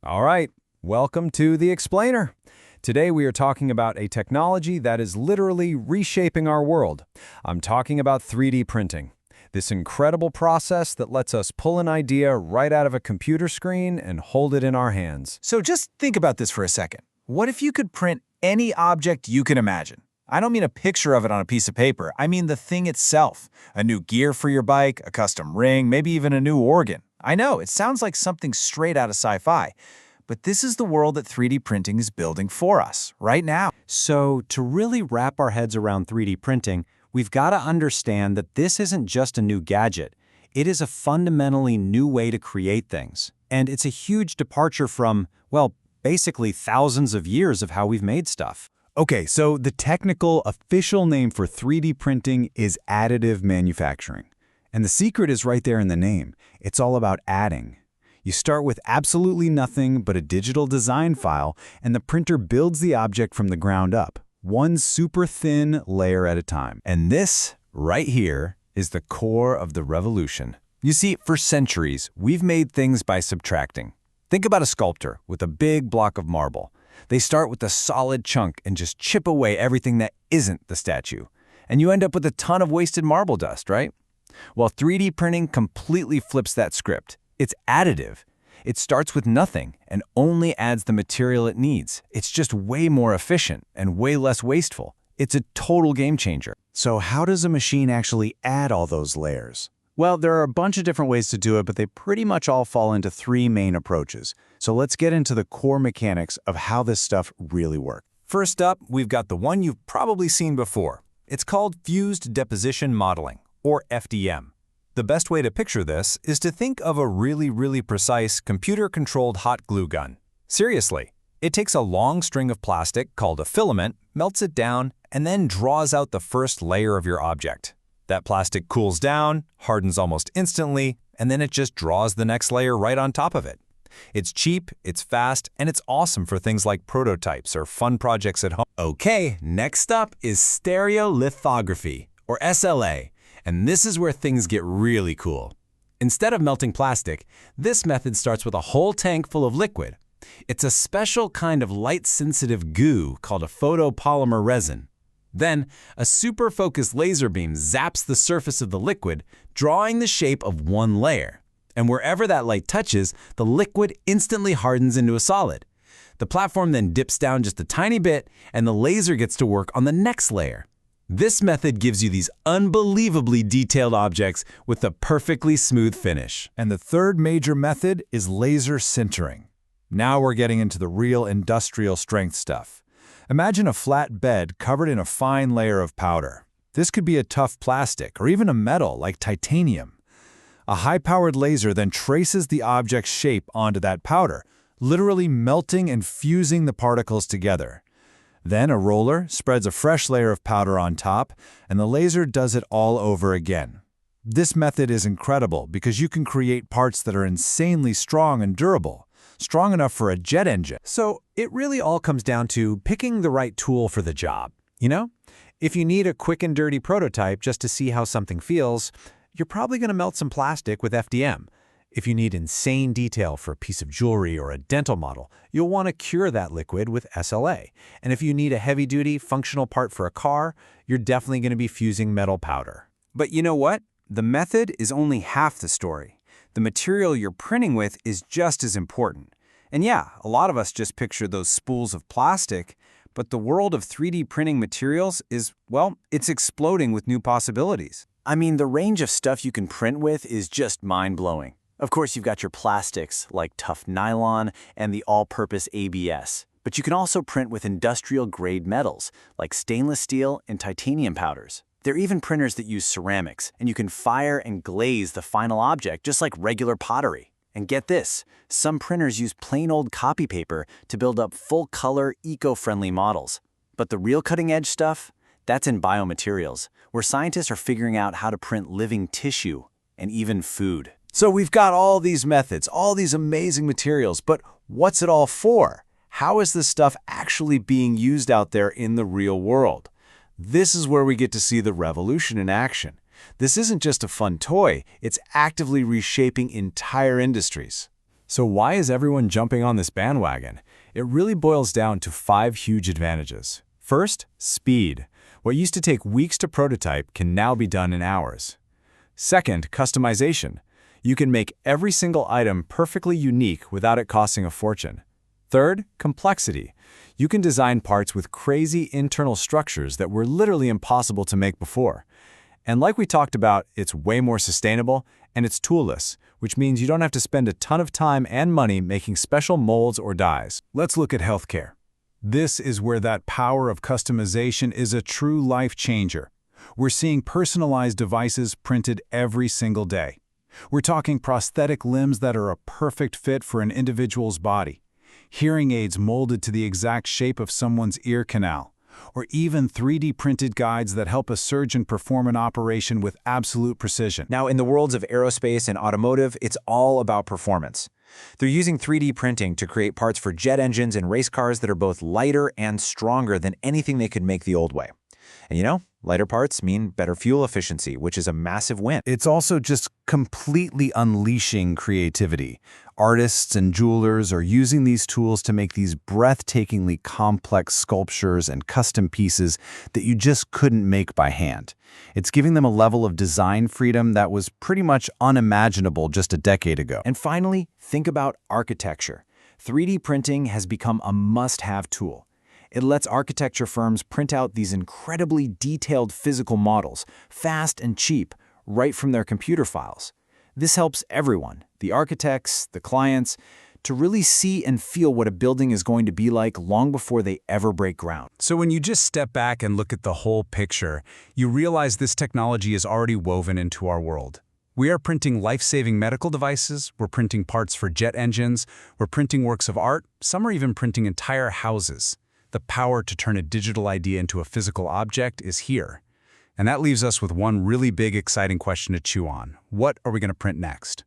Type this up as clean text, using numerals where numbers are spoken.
All right, welcome to The Explainer. Today we are talking about a technology that is literally reshaping our world. I'm talking about 3D printing. This incredible process that lets us pull an idea right out of a computer screen and hold it in our hands. So just think about this for a second. What if you could print any object you can imagine? I don't mean a picture of it on a piece of paper. I mean the thing itself. A new gear for your bike, a custom ring, maybe even a new organ. I know, it sounds like something straight out of sci-fi. But this is the world that 3D printing is building for us, right now. So to really wrap our heads around 3D printing, we've got to understand that this isn't just a new gadget. It is a fundamentally new way to create things. And it's a huge departure from, well, basically thousands of years of how we've made stuff. Okay, so the technical official name for 3D printing is additive manufacturing. And the secret is right there in the name. It's all about adding. You start with absolutely nothing but a digital design file, and the printer builds the object from the ground up, one super thin layer at a time. And this, right here, is the core of the revolution. You see, for centuries, we've made things by subtracting. Think about a sculptor with a big block of marble. They start with a solid chunk and just chip away everything that isn't the statue. And you end up with a ton of wasted marble dust, right? Well, 3D printing completely flips that script. It's additive. It starts with nothing and only adds the material it needs. It's just way more efficient and way less wasteful. It's a total game changer. So how does a machine actually add all those layers? Well, there are a bunch of different ways to do it, but they pretty much all fall into three main approaches. So let's get into the core mechanics of how this stuff really works. First up, we've got the one you've probably seen before. It's called Fused Deposition Modeling, or FDM. The best way to picture this is to think of a really precise computer-controlled hot glue gun. Seriously, it takes a long string of plastic called a filament, melts it down, and then draws out the first layer of your object. That plastic cools down, hardens almost instantly, and then it just draws the next layer right on top of it. It's cheap, it's fast, and it's awesome for things like prototypes or fun projects at home. Okay, next up is Stereolithography, or SLA. And this is where things get really cool. Instead of melting plastic, this method starts with a whole tank full of liquid. It's a special kind of light-sensitive goo called a photopolymer resin. Then, a super-focused laser beam zaps the surface of the liquid, drawing the shape of one layer. And wherever that light touches, the liquid instantly hardens into a solid. The platform then dips down just a tiny bit, and the laser gets to work on the next layer. This method gives you these unbelievably detailed objects with a perfectly smooth finish. And the third major method is laser sintering. Now we're getting into the real industrial strength stuff. Imagine a flat bed covered in a fine layer of powder. This could be a tough plastic or even a metal like titanium. A high-powered laser then traces the object's shape onto that powder, literally melting and fusing the particles together. Then a roller spreads a fresh layer of powder on top, and the laser does it all over again. This method is incredible because you can create parts that are insanely strong and durable, strong enough for a jet engine. So it really all comes down to picking the right tool for the job. You know, if you need a quick and dirty prototype just to see how something feels, you're probably going to melt some plastic with FDM. If you need insane detail for a piece of jewelry or a dental model, you'll want to cure that liquid with SLA. And if you need a heavy-duty, functional part for a car, you're definitely going to be fusing metal powder. But you know what? The method is only half the story. The material you're printing with is just as important. And yeah, a lot of us just picture those spools of plastic, but the world of 3D printing materials is, well, it's exploding with new possibilities. I mean, the range of stuff you can print with is just mind-blowing. Of course, you've got your plastics, like tough nylon and the all-purpose ABS. But you can also print with industrial-grade metals, like stainless steel and titanium powders. There are even printers that use ceramics, and you can fire and glaze the final object just like regular pottery. And get this, some printers use plain old copy paper to build up full-color, eco-friendly models. But the real cutting-edge stuff? That's in biomaterials, where scientists are figuring out how to print living tissue and even food. So we've got all these methods, all these amazing materials, but what's it all for? How is this stuff actually being used out there in the real world? This is where we get to see the revolution in action. This isn't just a fun toy, it's actively reshaping entire industries. So why is everyone jumping on this bandwagon? It really boils down to 5 huge advantages. First, speed. What used to take weeks to prototype can now be done in hours. Second, customization. You can make every single item perfectly unique without it costing a fortune. Third, complexity. You can design parts with crazy internal structures that were literally impossible to make before. And like we talked about, it's way more sustainable and it's toolless, which means you don't have to spend a ton of time and money making special molds or dies. Let's look at healthcare. This is where that power of customization is a true life changer. We're seeing personalized devices printed every single day. We're talking prosthetic limbs that are a perfect fit for an individual's body, hearing aids molded to the exact shape of someone's ear canal, or even 3D printed guides that help a surgeon perform an operation with absolute precision. Now, in the worlds of aerospace and automotive, it's all about performance. They're using 3D printing to create parts for jet engines and race cars that are both lighter and stronger than anything they could make the old way. And you know, lighter parts mean better fuel efficiency, which is a massive win. It's also just completely unleashing creativity. Artists and jewelers are using these tools to make these breathtakingly complex sculptures and custom pieces that you just couldn't make by hand. It's giving them a level of design freedom that was pretty much unimaginable just a decade ago. And finally, think about architecture. 3D printing has become a must-have tool. It lets architecture firms print out these incredibly detailed physical models, fast and cheap, right from their computer files. This helps everyone, the architects, the clients, to really see and feel what a building is going to be like long before they ever break ground. So when you just step back and look at the whole picture, you realize this technology is already woven into our world. We are printing life-saving medical devices, we're printing parts for jet engines, we're printing works of art, some are even printing entire houses. The power to turn a digital idea into a physical object is here. And that leaves us with one really big, exciting question to chew on. What are we going to print next?